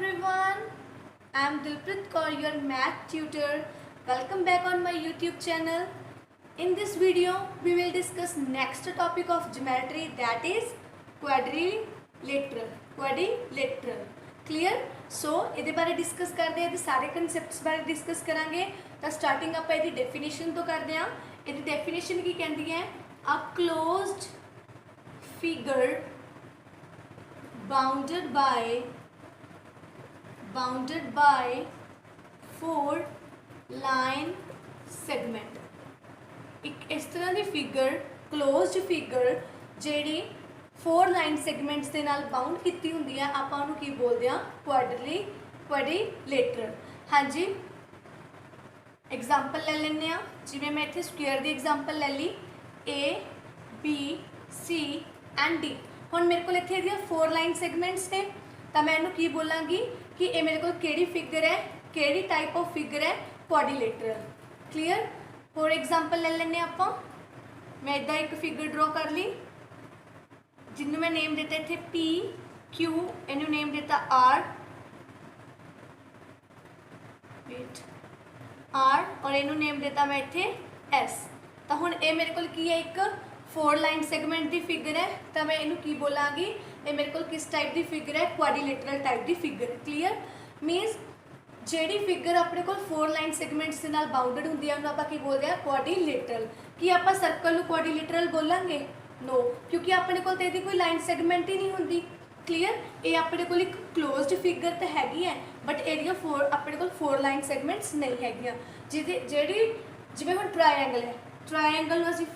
everyone. I am Dilpreet Kaur, your math tutor. Welcome back on my YouTube channel. In this video, we will discuss next topic of geometry, that is quadrilateral. Quadrilateral. Clear? So, इहदे बारे discuss करते हैं, सारे concepts बारे discuss करांगे। तो starting आप इहदी definition तो करते हैं। इहदी डेफिनेशन की कहती है? A closed figure bounded by four line segment। एक इस तरह की फिगर क्लोज्ड फिगर जिहड़ी फोर लाइन सैगमेंट्स के नाल बाउंड की होंदी है, आपां उहनूं की बोलते हैं क्वाड्रिलेटरल। हाँ जी, एग्जाम्पल ले लेने आ। जिवें मैं इत्थे स्क्वेयर की एग्जाम्पल ले ली, A B C and D. हुण मेरे को इत्थे इहदियां फोर लाइन सैगमेंट्स ने, तो मैं इहनूं की बोलांगी कि ये मेरे को केड़ी फिगर है, केड़ी टाइप ऑफ फिगर है, क्वाड्रिलेटरल। क्लीयर? फॉर एग्जाम्पल ले लेने आपां। मैं इदा एक फिगर ड्रॉ कर ली जिन्हों मैं नेम देता इत्थे पी क्यू, इनू नेम देता आर, वेट आर, और इनू नेम देता मैं इत्थे एस। तो हुण ये मेरे को की है, एक फोर लाइन सैगमेंट की फिगर है, तो मैं इनू की बोलांगी, ये मेरे को किस टाइप की फिगर है, क्वाड्रिलेटरल टाइप की फिगर है। क्लीयर? मीनस जिहड़ी फिगर अपने को फोर लाइन सैगमेंट्स के नाल बाउंडेड होंदी है, उन्होंने आपां की बोलते हैं क्वाड्रिलेटरल। कि आपां सर्कल नूं क्वाड्रिलेटरल बोलांगे? नो, क्योंकि अपने को तो कोई लाइन सैगमेंट ही नहीं होंदी। क्लीयर? ये अपने को एक क्लोज्ड फिगर तो हैगी है, बट एरिया फोर अपने को फोर लाइन सैगमेंट्स नहीं हैगियां। जिहड़ी जिवें हुण ट्रायंगल है, ट्रायंगल असीं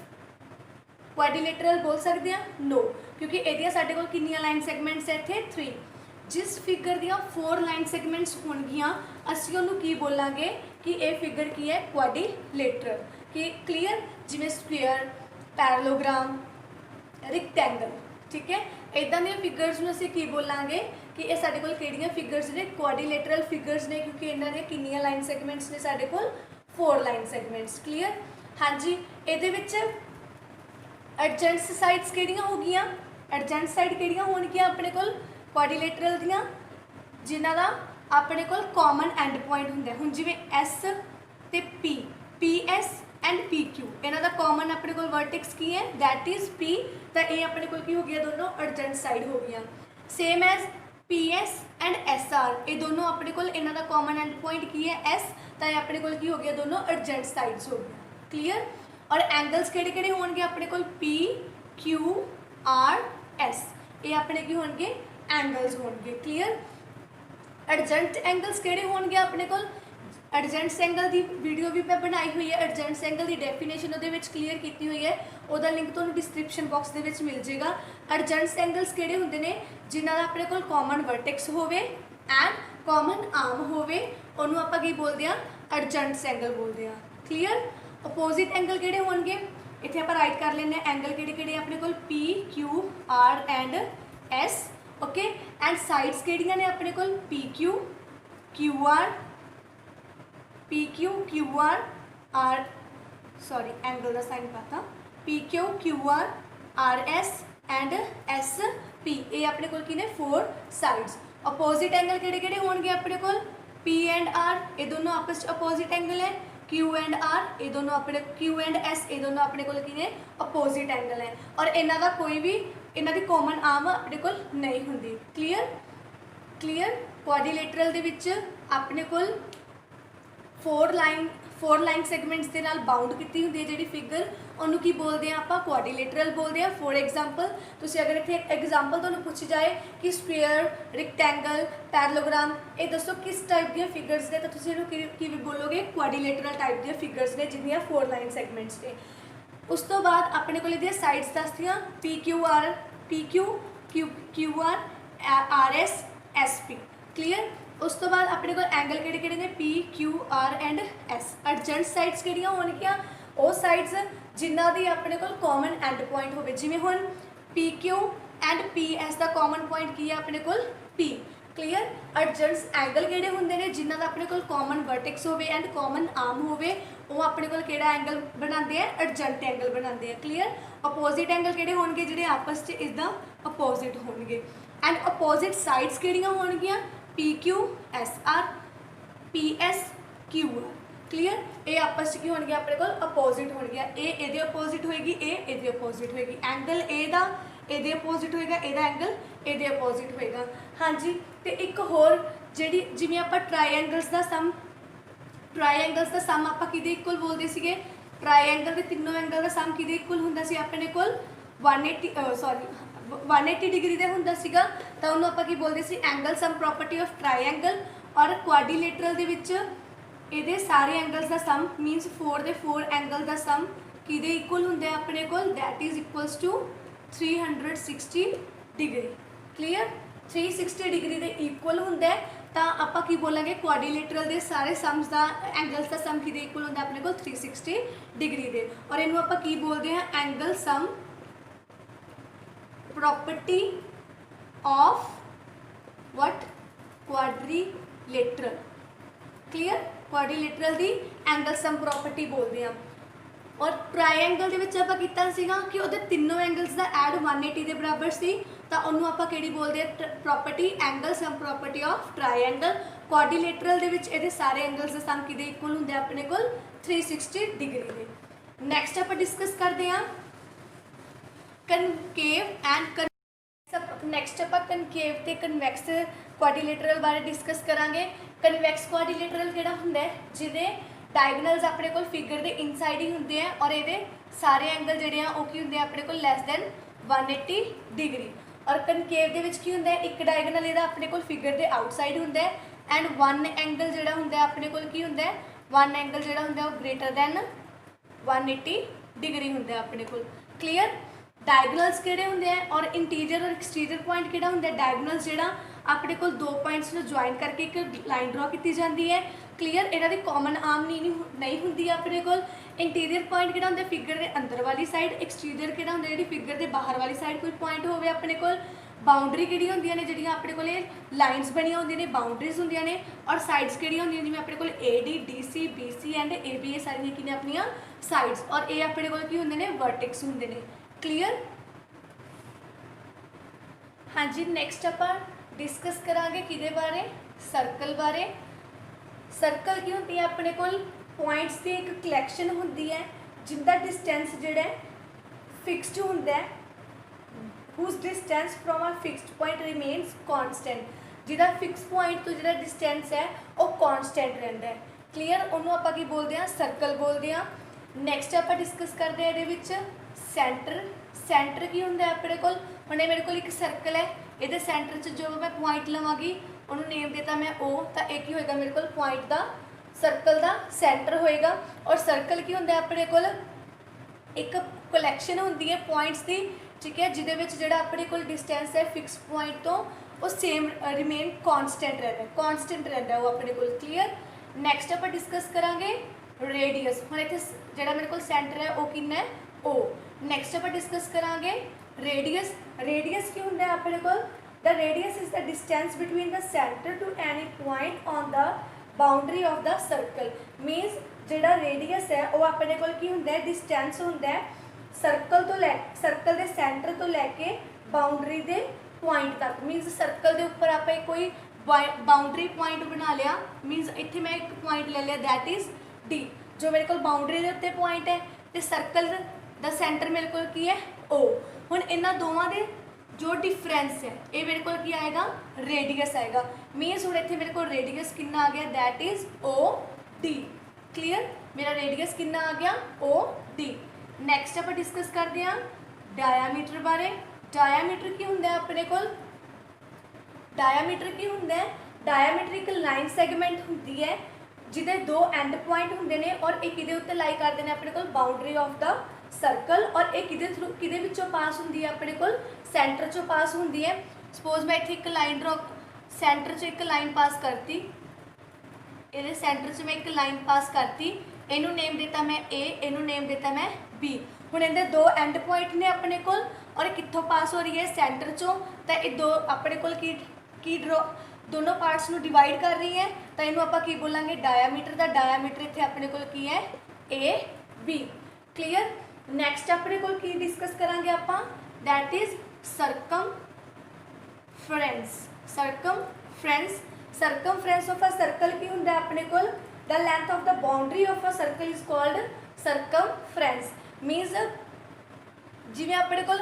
क्वाड्रिलेटरल बोल सकते हैं? नो, क्योंकि एरिया साडे कोल कितनियां लाइन सैगमेंट्स है इत्थे? 3। जिस फिगर दियां फोर लाइन सैगमेंट्स होणगियां, असीं उहनूं की बोलांगे कि ये फिगर की है, क्वाड्रिलेटरल। कि क्लीयर? जिवें स्क्वेयर, पैरेललोग्राम, रिक्टेंगल। ठीक है, इदां दी फिगर्स नूं असीं की बोलांगे कि ये साडे कोल किहड़ियां फिगर्स ने, क्वाड्रिलेटरल फिगर्स ने, क्योंकि इन्हां दी कितनियां लाइन सैगमेंट्स ने साडे कोल? Four line segments. क्लीयर? हाँ जी, इहदे विच एडजेंट साइड्स किहड़ियां हो गईयां? एडजेंट साइड किहड़ियां होणगियां अपने कोल क्वाड्रिलेटरल दियां? जिन्हां दा अपने कोल कॉमन एंड पॉइंट हुंदा है। हुण जिवें एस ते P, P S and P Q, इन्हां दा कॉमन अपने कोल वर्टेक्स की है, दैट इज पी। तो ये अपने कोल की हो गया, दोनों एडजेंट साइड हो गई। Same as P S and S R, ये दोनों अपने कोल इन्हां दा कॉमन एंड पॉइंट की है, एस। तो ये अपने कोल की हो गया, दोनों एडजेंट साइड्स हो गई। क्लीयर? और एंगल्स किहड़े किहड़े होणगे अपने कोल? पी क्यू आर एस, ये अपने की होणगे? एंगल्स होणगे। क्लीयर? एडजेंट एंगल्स किहड़े होणगे अपने कोल? एडजेंट्स एंगल की वीडियो भी मैं बनाई हुई है, एडजेंट्स एंगल की डेफिनेशन उहदे विच क्लीयर की हुई है, उसका लिंक तुहानूं डिस्क्रिप्शन बॉक्स दे विच मिल जाएगा। एडजेंट्स एंगल्स किहड़े हुंदे ने? जिन्हां दा अपने कोल कॉमन वर्टेक्स होवे एंड कॉमन आर्म होवे, उहनूं आपां की बोलदे आ? एडजेंट्स एंगल बोलदे आ। क्लीयर? अपोजिट एंगल किहड़े होणगे? इत्थे आपां राइट कर लैंदे आ एंगल किहड़े किहड़े अपने कोल? P Q R and S. Okay, and sides किहड़ियां ने अपने कोल? P Q Q R, P Q Q R R, sorry angle का साइन पाता, P Q Q R S and S P, ये अपने कोल की ने? Four sides. अपोजिट एंगल किहड़े किहड़े होणगे अपने कोल? पी एंड आर, ये दोनों आपस में अपोजिट एंगल है। क्यू एंड आर, ये दोनों अपने, क्यू एंड एस, ये दोनों अपने कोल की ने? अपोजिट एंगल है। और इन्हां दा कोई भी, इन्हां दी कॉमन आर्म अपने कोल नहीं हुंदी। क्लीयर? क्लीयर? क्वाड्रिलेटरल दे विच अपने कोल फोर लाइन सैगमेंट्स के नाल बाउंड की होंगी है जी फिगर, उन्होंने की बोलते हैं आपां? क्वाड्रिलेटरल बोलते हैं। फॉर एग्जाम्पल तुसीं अगर इत्थे एग्जाम्पल तुहानूं पूछी जाए कि स्क्वेयर, रिक्टेंगल, पैरेललोग्राम, ये दसो किस टाइप दी फिगर्स ने, तो तुसीं इहनूं बोलोगे क्वाड्रिलेटरल टाइप दी फिगर्स ने जिन्दियां फोर लाइन सैगमेंट्स ने। उस तो बाद अपने को इहदियां साइड्स दसदियां P Q R S S P. Clear? उस तो बाद अपने को एंगल किहड़े किहड़े ने? P Q R and S. Adjacent sides किहड़ियां होणगियां? वो साइड्स जिन्हां दी अपने को कॉमन एंड पॉइंट होवे। जिवें हुण P Q and P S का कॉमन पॉइंट की है अपने को? पी। क्लीयर? एडजेंट्स एंगल किहड़े हुंदे ने? जिन्हां दा अपने को कॉमन वर्टेक्स होवे एंड कॉमन आर्म होवे, वो अपने को किहड़ा एंगल बनाते हैं? एडजेंट एंगल बनाते हैं। क्लीयर? अपोजिट एंगल किहड़े होणगे? जिहड़े आपस च इसदा अपोजिट होणगे। एंड अपोजिट साइड्स किहड़ियां होणगियां? PQSR PSQR clear. ये आपस च की होणगे अपने कोल अपोजिट होणगे, ए इहदे अपोजिट होएगी, ए इहदे अपोजिट होएगी, एंगल ए दा इहदे अपोजिट होएगा, इहदा एंगल इहदे अपोजिट होएगा। हाँ जी, तो एक होर जिहड़ी जिवें आपां ट्राईएंगल्स दा सम आपां किहदे इक्वल बोलदे सीगे, ट्राईएंगल दे तीनों एंगल दा सम किहदे इक्वल हुंदा सी अपने कोल 180 डिग्री दे हुंदा सीगा, तां उहनूं आपां की बोलदे सी angle sum property of triangle. और क्वाड्रिलेटरल दे विच इहदे सारे एंगल्स दा सम मीनस 4 दे 4 एंगल दा सम किहदे इक्वल हुंदा है अपने कोल, that is equals to 360 degree. Clear, 360 degree दे इक्वल हुंदा है, तां आपां की बोलांगे क्वाड्रिलेटरल दे सारे सम्स दा एंगल्स दा सम किहदे इक्वल हुंदा अपने कोल 360 डिग्री दे। और इहनूं आपां की बोलदे हैं angle sum property of what, quadrilateral. Clear, quadrilateral the angle sum property बोलते हैं। और ट्राईएंगल दे विच आपां कीता सीगा कि उहदे तीनों एंगल्स दा ऐड 180 दे बराबर सी, तां उहनूं आपां किहड़ी बोलदे हैं, property angle sum property of triangle. Quadrilateral दे विच इहदे सारे एंगल्स दे सम किहदे इक्वल हुंदे अपने कोल 360 डिग्री दे। नैक्सट आपां डिस्कस करते हैं कनकेव एंड नैक्सट आपां कनकेव ते कन्वैक्स क्वाड्रिलेटरल बारे डिस्कस करांगे। कन्वैक्स क्वाड्रिलेटरल किहड़ा हुंदा है, जिहदे डायगनल्स अपने कोल फिगर दे इनसाइड ही हुंदे हैं और इहदे सारे एंगल जिहड़े आ ओह की हुंदे अपने कोल लैस दैन 180 डिग्री। और कनकेव दे विच की हुंदा है, एक डायगनल इहदा अपने कोल फिगर दे आउटसाइड हुंदा है एंड वन एंगल जिहड़ा हुंदा है अपने कोल की हुंदा है, वन एंगल जिहड़ा हुंदा है ओह ग्रेटर दैन 180 डिग्री हुंदा है अपने कोल। क्लीयर, डायगनल्स किहड़े हुंदे हैं और इंटीरियर और एक्सटीरियर पॉइंट किहड़ा हुंदा है, डायगनल्स जिहड़ा अपने कोल दो पॉइंट्स नूं ज्वाइन करके एक लाइन ड्रॉ की जाती है। क्लीयर, इन्हां दी कॉमन आर्म नहीं हुंदी अपने कोल। इंटीरियर पॉइंट किहड़ा हुंदा फिगर दे अंदर वाली साइड, एक्सटीरियर किहड़ा हुंदा जिहड़ी फिगर दे बाहर वाली साइड कोई पॉइंट होवे अपने कोल। बाउंड्री किहड़ी हुंदियां ने, जिहड़ियां अपने कोल लाइन्स बनियां हुंदियां ने, बाउंड्रीज हुंदियां ने। और साइड्स किहड़ियां हुंदियां जिवें अपने कोल AD DC BC and AB, ये सारियां की ने अपनियां साइड्स। और ये अपने कोल की हुंदे ने, वर्टेक्स हुंदे ने। क्लीयर, हाँ जी। नैक्सट आपां डिस्कस करांगे किहदे बारे, सर्कल बारे। सर्कल की होंदी है अपने कोल पॉइंट्स की एक कलैक्शन होंदी है जिनका डिस्टेंस जिहड़ा फिक्सड होंदा है, whose distance from a fixed point remains constant, जिहदा फिक्स पॉइंट तो जिहड़ा डिस्टेंस है वो कॉन्सटेंट रहिंदा है। क्लीयर, उन्होंने आपां की बोलते हैं, सर्कल बोलते हैं। नैक्सट आपां डिस्कस करते हैं इहदे विच सेंटर। सेंटर की होंदा है अपने कोल, हुण मेरे कोल एक सर्कल है, इहदे सेंटर च जो मैं पॉइंट लवांगी उन्होंने नेम देता मैं ओ, तो एक ही होएगा मेरे को पॉइंट का सर्कल का सेंटर होएगा। और सर्कल की होंदा अपने को एक कलैक्शन होंदी है पॉइंट्स की, ठीक है, जिहदे विच जिहड़ा अपने को डिस्टेंस है फिक्स पॉइंट तो वो सेम रिमेन कॉन्सटेंट रहता है, कॉन्सटेंट रहता है वो अपने को। क्लीयर, नैक्सट आप डिस्कस करांगे रेडियस। हुण इत्थे जिहड़ा मेरे को सेंटर है वो कितना है, ओ। नैक्सट आप डिस्कस करांगे रेडियस। रेडियस की होंदा अपने को, the radius is the distance between the center to any point on the boundary of the circle, means जिहड़ा रेडियस है वो अपने कोल की हुंदा है, डिस्टेंस हुंदा है सर्कल दे सेंटर तो लैके बाउंड्री दे पॉइंट तक। मीनस सर्कल दे उपर आप कोई बाउंड्री पॉइंट बना लिया, मीनस इत्थे मैं एक पॉइंट ले लिया दैट इज डी, जो मेरे कोल बाउंड्री दे उत्ते पॉइंट है, तो सर्कल दा सेंटर मेरे कोल की है ओ। हुण इन्हां दोवां दे जो डिफरेंस है ये मेरे को की आएगा, रेडियस आएगा। मीनस हुण इत्थे मेरे को रेडियस कितना आ गया, दैट इज OD। क्लीयर, मेरा रेडियस कितना आ गया, OD। नैक्सट आप डिस्कस करते हैं डायामीटर बारे। डायामीटर की होंदा है अपने को, डायामीटर की होंदा है, डायामीटर एक लाइन सैगमेंट होंदी है जिहदे दो एंड पॉइंट होंदे ने और एक इहदे उत्ते लाई करदे ने अपने को बाउंड्री ऑफ द सर्कल, और एक इहदे थ्रू किहदे विचों पास होंदी है अपने को, सेंटर चो पास होंदी है। सपोज मैं इत्थे एक लाइन ड्रॉ, सेंटर चो एक लाइन पास करती, इहदे सेंटर से मैं एक लाइन पास करती, इनू नेम देता मैं A, इनू नेम देता मैं B। हुण इहदे दो एंड पॉइंट ने अपने कोल और कित्थों पास हो रही है, सेंटर चो, तो ये दो अपने कोल की ड्रॉ दोनों पार्ट्स नू डिवाइड कर रही है, तो इनू आपां की बोलांगे डायामीटर दा। डायामीटर इत्थे अपने कोल की है AB। क्लीयर, नैक्सट अपने कोल की डिस्कस करांगे आपां, that is circumference. Circumference, circumference of a circle ਕੀ ਹੁੰਦਾ ਹੈ ਆਪਣੇ ਕੋਲ, the length of the boundary of a circle is called circumference. Means ਜਿਵੇਂ ਆਪਣੇ ਕੋਲ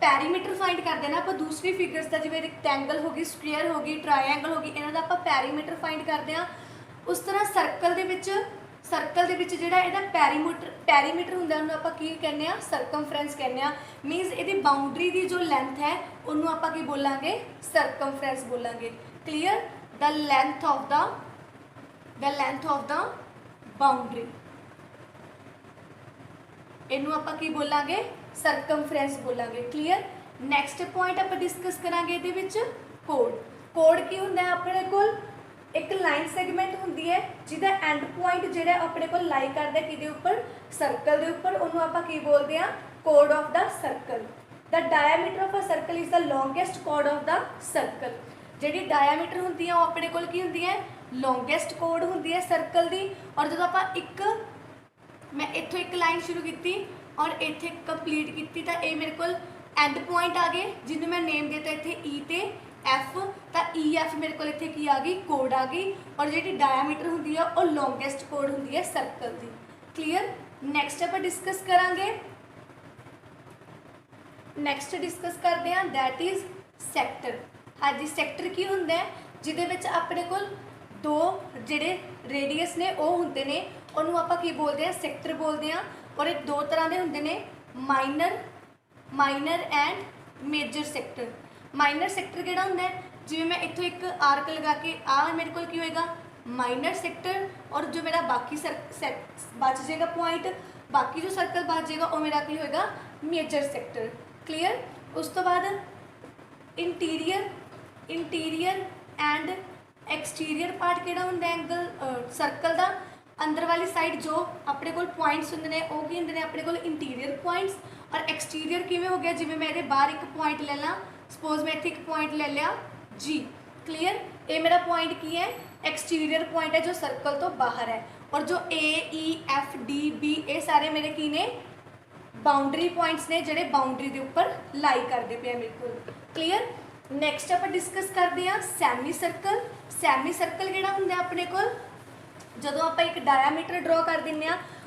ਪੈਰੀਮੀਟਰ फाइंड करते हैं ना आप दूसरी फिगर्स का, जिवें रिक्टेंगल होगी, स्क्वेयर होगी, ट्रायंगल होगी, इन्हां दा आपां पैरीमीटर फाइंड करते हैं। उस तरह सर्कल दे विच जिहड़ा इहदा पैरीमीटर हुंदा उहनूं आपां की कहने आ, सरकमफ्रेंस कहने आ। मीनस इहदी बाउंड्री की जो लेंथ है उहनूं आपां की बोलांगे, सरकमफ्रेंस बोलांगे। Clear? The length of the boundary इहनूं आपां की बोलांगे, सरकमफ्रेंस बोलांगे। क्लीयर? नैक्सट पॉइंट आप डिस्कस करांगे इहदे विच कोड। कोड की हुंदा है अपने कोल, एक लाइन सैगमेंट हुंदी है जिहदा एंड पॉइंट जिहड़ा अपने कोल लाई करदा किहदे उपर, सर्कल दे उपर, उहनूं आपां की बोलदे आ, code of the circle. The diameter of a circle is the longest code of the circle. जिहड़ी डायमीटर हुंदी है अपने कोल की हुंदी है, लॉन्गेस्ट कोड हुंदी है सर्कल दी। और जदों आपां मैं इत्थों एक लाइन शुरू की और इत्थे कंप्लीट की, तो ये मेरे को एंड पॉइंट आ गए जिन्होंने मैं नेम देता इत्थे ई ते एफ, तो ई एफ मेरे को इत्थे की आ गई, कोड आ गई। और जी डायमीटर होंगी है और लॉन्गेस्ट कोड होंगी है सर्कल की। क्लीयर? नैक्सट आप डिस्कस करांगे, नैक्सट डिस्कस करते हैं दैट इज़ सैक्टर। हाँ जी, सैक्टर की होंगे जिहदे विच अपने कोल दो जिहड़े रेडियस ने वो होंगे ने, उन्होंने आपां की बोलते हैं, सैक्टर बोलते हैं। और ये दो तरह के होंगे ने, minor and major sector. Minor sector किहड़ा हुंदा है, जिवें मैं इत्थों एक आर्क लगा के आ मेरे को होएगा माइनर सैक्टर, और जो मेरा बाकी बच जाएगा पॉइंट, बाकी जो सर्कल बच जाएगा वो मेरा की होएगा मेजर सैक्टर। क्लीयर? उस तो बाद इंटीरियर एंड एक्सटीरियर पार्ट किहड़ा हुंदा है एंगल सर्कल का, अंदर वाली साइड जो अपने कोल पॉइंट्स होंगे ने वो की होंगे ने अपने कोल इंटीरियर पॉइंट्स। और एक्सटीरियर किवें हो गया, जिवें मैं इहदे बाहर एक पॉइंट ले ला, सपोज मैं इत्थे एक पॉइंट ले लिया जी। क्लीयर? ये मेरा पॉइंट की है, एक्सटीरियर पॉइंट है जो सर्कल तो बाहर है। और जो ए ई एफ डी बी ये सारे मेरे की ने, बाउंड्री पॉइंट्स ने जिहड़े बाउंड्री के उपर लाई करते पे मेरे को। क्लीयर? नैक्सट आप डिस्कस करते हैं सैमी सर्कल। सैमी सर्कल किहड़ा हुंदा अपने कोल, जदों आप एक डायामीटर ड्रॉ कर दें।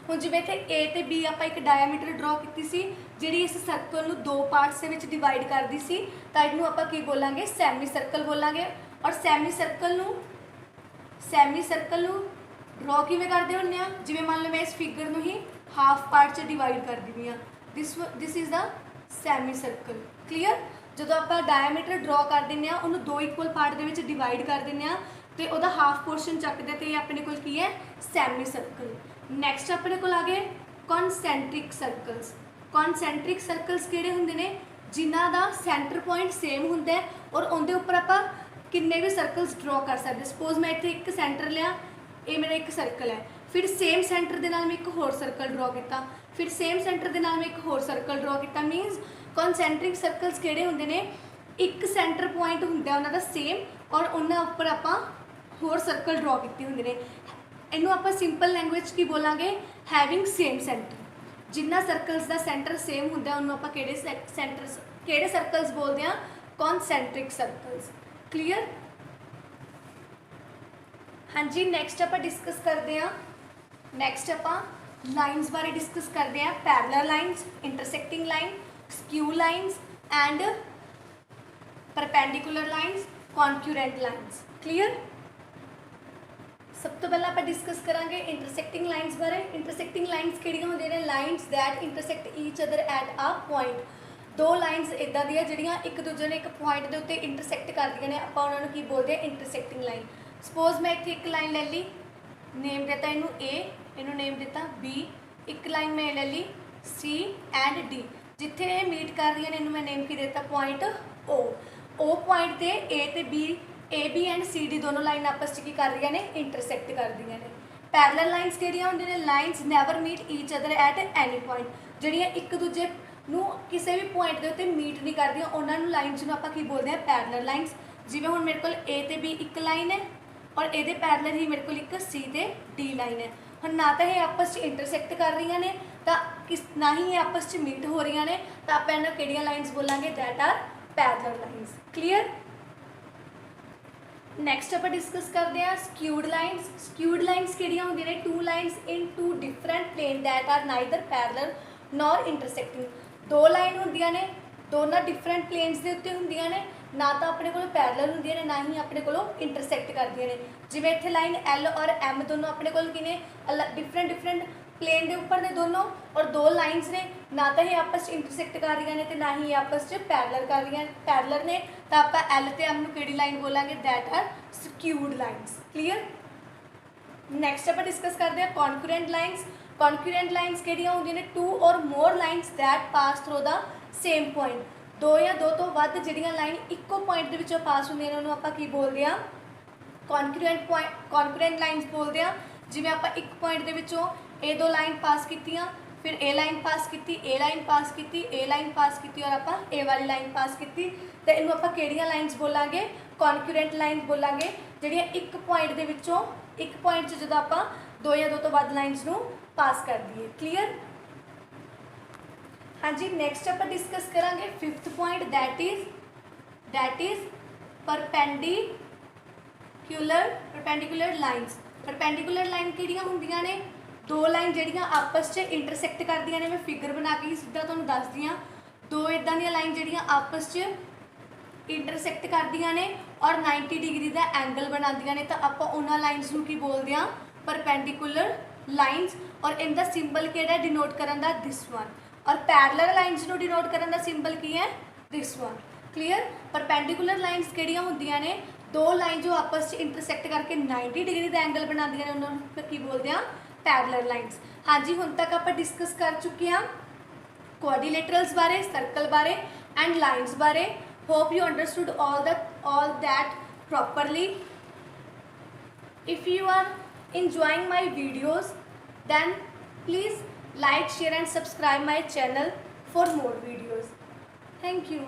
हुण जिवें इत्थे ए ते बी आप एक डायामीटर ड्रॉ की सी, जिहड़ी इस सर्कल नूं दो पार्ट्स दे विच डिवाइड करदी सी, तां इहनूं आपां की बोलांगे, सैमी सर्कल बोलांगे। और सैमी सर्कल नूं ड्रॉ किवें करदे हुंदे आ, जिवें मान लो मैं इस फिगर नूं ही हाफ पार्ट च डिवाइड कर दिंदी आ, this is the semicircle. Clear? जदों आप डायामीटर ड्रॉ कर दें, उन्होंने दो इक्वल पार्ट दे विच डिवाइड कर दें तो वह हाफ पोर्शन चकते, तो ये अपने को की है सैमी सर्कल। नैक्सट अपने को आ गए कॉन्सैंट्रिक सर्कल्स। कॉन्सैंट्रिक सर्कल्स किहड़े हुंदे ने, जिन्हां दा सेंटर पॉइंट सेम हुंदा है और उनके उपर आपां किन्ने भी सर्कल्स ड्रॉ कर सकते। सपोज मैं इत्थे एक सेंटर लिया, ये मेरा एक सर्कल है, फिर सेम सेंटर के नाल मैं एक होर सर्कल ड्रॉ किया, फिर सेम सेंटर के नाल मैं एक होर सर्कल ड्रॉ किया। मीनस कॉन्सैंट्रिक सर्कल्स किहड़े हुंदे ने, एक सेंटर पॉइंट हुंदा उन्हां दा सेम और उन्हां उपर आपां होर सर्कल ड्रॉ किए होंगे ने। इनू आप सिंपल लैंग्वेज की बोलांगे हैविंग सेम सेंटर। जिन्ना सर्कल्स का सेंटर सेम होंगे उन्होंने आप किहड़े सर्कल्स बोलते हैं, कॉन्सैंट्रिक सर्कल्स। क्लीयर? हाँ जी, नैक्सट आप डिस्कस करते हैं, नैक्सट आप लाइन्स बारे डिस्कस करते हैं। Parallel lines, intersecting line, skew lines and perpendicular lines, concurrent lines. Clear? सब तो पहले आप डिस्कस करांगे इंटरसेक्टिंग लाइन्स बारे। इंटरसेक्टिंग लाइन्स किहड़ियां होंदियां ने, lines that intersect each other at a point. दो लाइन्स इदां दियां जिहड़ियां एक दूजे ने एक पॉइंट के उत्ते इंटरसेक्ट करदियां ने, आपां उन्हां नूं की बोलदे हैं, इंटरसेक्टिंग लाइन। सपोज मैं इत्थे एक लाइन ले ली, नेम देता इनू ए, इनू नेम देता बी, एक लाइन मैं ले ली सी एंड डी, जिथे ये मीट कर रही हैं इनू मैं नेम की देता पॉइंट ओ। ओ पॉइंट से ए ते B, A B and C D दोनों लाइन आपस की कर रही ने, इंटरसेक्ट कर दी ने। पैरेलल लाइन्स किहड़ियां होंदियां ने, lines never meet each other at any point, जिहड़ियां एक दूजे नूं किसी भी पॉइंट के उत्ते मीट नहीं करदियां, उन्हां नूं लाइन्स नूं आपां की बोलते हैं पैरेलल लाइन्स। जिवें हुण मेरे कोल ए ते बी एक लाइन है और ये पैरेलल ही मेरे को एक सी ते डी लाइन है। हुण ना तो ये आपस इंटरसेक्ट कर रही ने, तो ना ही ये आपस मीट हो रही ने, तो आप इन्हां किहड़ियां लाइन्स बोलांगे, that are parallel lines. Clear? Next ਆਪਾਂ ਡਿਸਕਸ ਕਰਦੇ ਹਾਂ ਸਕਿਊਡ ਲਾਈਨਸ। ਸਕਿਊਡ ਲਾਈਨਸ ਕਿਹੜੀਆਂ ਹੁੰਦੀਆਂ ਨੇ? Two lines in two different plane that are neither parallel nor intersecting. ਦੋ ਲਾਈਨ ਹੁੰਦੀਆਂ ਨੇ, ਦੋਨਾਂ ਡਿਫਰੈਂਟ ਪਲੇਨਸ ਦੇ ਉੱਤੇ ਹੁੰਦੀਆਂ ਨੇ, ਨਾ ਤਾਂ ਆਪਣੇ ਕੋਲ ਪੈਰਲਲ ਹੁੰਦੀਆਂ ਨੇ ਨਾ ਹੀ ਆਪਣੇ ਕੋਲੋਂ ਇੰਟਰਸੈਕਟ ਕਰਦੀਆਂ ਨੇ। ਜਿਵੇਂ ਇੱਥੇ ਲਾਈਨ ਐਲ ਔਰ ਐਮ ਦੋਨੋਂ ਆਪਣੇ ਕੋਲ ਕੀ ਨੇ? ਡਿਫਰੈਂਟ ਪਲੇਨ ਦੇ ਉੱਪਰ ਨੇ ਦੋਨੋਂ, ਔਰ ਦੋ ਲਾਈਨਸ ਨੇ, ਨਾ ਤਾਂ ਇਹ ਆਪਸ 'ਚ ਇੰਟਰਸੈਕਟ ਕਰ ਰਹੀਆਂ ਨੇ ਤੇ ਨਾ ਹੀ ਆਪਸ 'ਚ ਪੈਰਲਰ ਨੇ, ਤਾਂ ਆਪਾਂ ਐਲ ਤੇ ਐਮ ਨੂੰ ਕਿਹੜੀ ਲਾਈਨ ਬੋਲਾਂਗੇ? That are skewed lines. Clear. Next ਆਪਾਂ ਡਿਸਕਸ ਕਰਦੇ ਹਾਂ ਕੌਨਕਰੈਂਟ ਲਾਈਨਸ। ਕੌਨਕਰੈਂਟ ਲਾਈਨਸ ਕਿਹੜੀਆਂ ਹੁੰਦੀਆਂ ਨੇ? Two or more lines that pass through the same point. ਦੋ ਜਾਂ ਦੋ ਤੋਂ ਵੱਧ ਜਿਹੜੀਆਂ ਲਾਈਨ ਇੱਕੋ ਪੁਆਇੰਟ ਦੇ ਵਿੱਚੋਂ ਪਾਸ ਹੁੰਦੀਆਂ ਨੇ ਉਹਨੂੰ ਆਪਾਂ ਕੀ ਬੋਲਦੇ ਹਾਂ? ਕੌਨਕਰੈਂਟ ਲਾਈਨਸ ਬੋਲਦੇ ਹਾਂ। ਜਿਵੇਂ ਆਪਾਂ ਇੱਕ ਪੁਆਇੰਟ ਦੇ ਵਿੱਚੋਂ ਇਹ ਦੋ ਲਾਈਨ ਪਾਸ ਕੀਤੀਆਂ, ਫਿਰ ਇਹ ਲਾਈਨ ਪਾਸ ਕੀਤੀ, ਇਹ ਲਾਈਨ ਪਾਸ ਕੀਤੀ, ਇਹ ਲਾਈਨ ਪਾਸ ਕੀਤੀ, ਔਰ ਆਪਾਂ ਇਹ ਵਾਲੀ ਲਾਈਨ ਪਾਸ ਕੀਤੀ, ਤੇ ਇਹਨੂੰ ਆਪਾਂ ਕਿਹੜੀਆਂ ਲਾਈਨਸ ਬੋਲਾਂਗੇ? ਕੌਨਕਰੈਂਟ ਲਾਈਨਸ ਬੋਲਾਂਗੇ, ਜਿਹੜੀਆਂ ਇੱਕ ਪੁਆਇੰਟ ਦੇ ਵਿੱਚੋਂ ਇੱਕ ਪੁਆਇੰਟ 'ਚ ਜਦੋਂ ਆਪਾਂ ਦੋ ਜਾਂ ਦੋ ਤੋਂ ਵੱਧ ਲਾਈਨਸ ਨੂੰ ਪਾਸ ਕਰ ਦਈਏ। ਕਲੀਅਰ। ਹਾਂਜੀ, ਨੈਕਸਟ ਆਪਾਂ ਡਿਸਕਸ ਕਰਾਂਗੇ fifth point that is perpendicular lines. Perpendicular line ਕਿਹੜੀਆਂ ਹੁੰਦੀਆਂ ਨੇ? ਦੋ ਲਾਈਨ ਜਿਹੜੀਆਂ ਆਪਸ 'ਚ ਇੰਟਰਸੈਕਟ ਕਰਦੀਆਂ ਨੇ। ਮੈਂ ਫਿਗਰ ਬਣਾ ਕੇ ਹੀ ਸਿੱਧਾ ਤੁਹਾਨੂੰ ਦੱਸਦੀ ਹਾਂ। ਦੋ ਇੱਦਾਂ ਦੀਆਂ ਲਾਈਨ ਜਿਹੜੀਆਂ ਆਪਸ 'ਚ ਇੰਟਰਸੈਕਟ ਕਰਦੀਆਂ ਨੇ ਔਰ 90 ਡਿਗਰੀ ਦਾ ਐਂਗਲ ਬਣਾਉਂਦੀਆਂ ਨੇ, ਤਾਂ ਆਪਾਂ ਉਹਨਾਂ ਲਾਈਨਸ ਨੂੰ ਕੀ ਬੋਲਦੇ ਹਾਂ? Perpendicular lines. ਔਰ ਇਹਦਾ ਸਿੰਬਲ ਕਿਹੜਾ ਡਿਨੋਟ ਕਰਨ ਦਾ? This one. ਔਰ ਪੈਰਲਲ ਲਾਈਨਸ ਨੂੰ ਡਿਨੋਟ ਕਰਨ ਦਾ ਸਿੰਬਲ ਕੀ ਹੈ? This one. Clear. Perpendicular lines ਕਿਹੜੀਆਂ ਹੁੰਦੀਆਂ ਨੇ? ਦੋ ਲਾਈਨ ਜੋ ਆਪਸ 'ਚ ਇੰਟਰਸੈਕਟ ਕਰਕੇ 90 ਡਿਗਰੀ ਦਾ ਐਂਗਲ ਬਣਾਉਂਦੀਆਂ ਨੇ, ਉਹਨਾਂ ਨੂੰ ਕੀ ਬੋਲਦੇ ਹਾਂ? Parallel lines. ਹਾਂਜੀ, ਹੁਣ ਤੱਕ ਆਪਾਂ ਡਿਸਕਸ ਕਰ ਚੁੱਕੇ ਹਾਂ ਕੁਆਡਰੀਲੇਟਰਲਸ ਬਾਰੇ, ਸਰਕਲ ਬਾਰੇ ਐਂਡ ਲਾਈਨਸ ਬਾਰੇ। Hope you understood all that properly. If you are enjoying my videos, then please like, share and subscribe my channel for more videos. Thank you.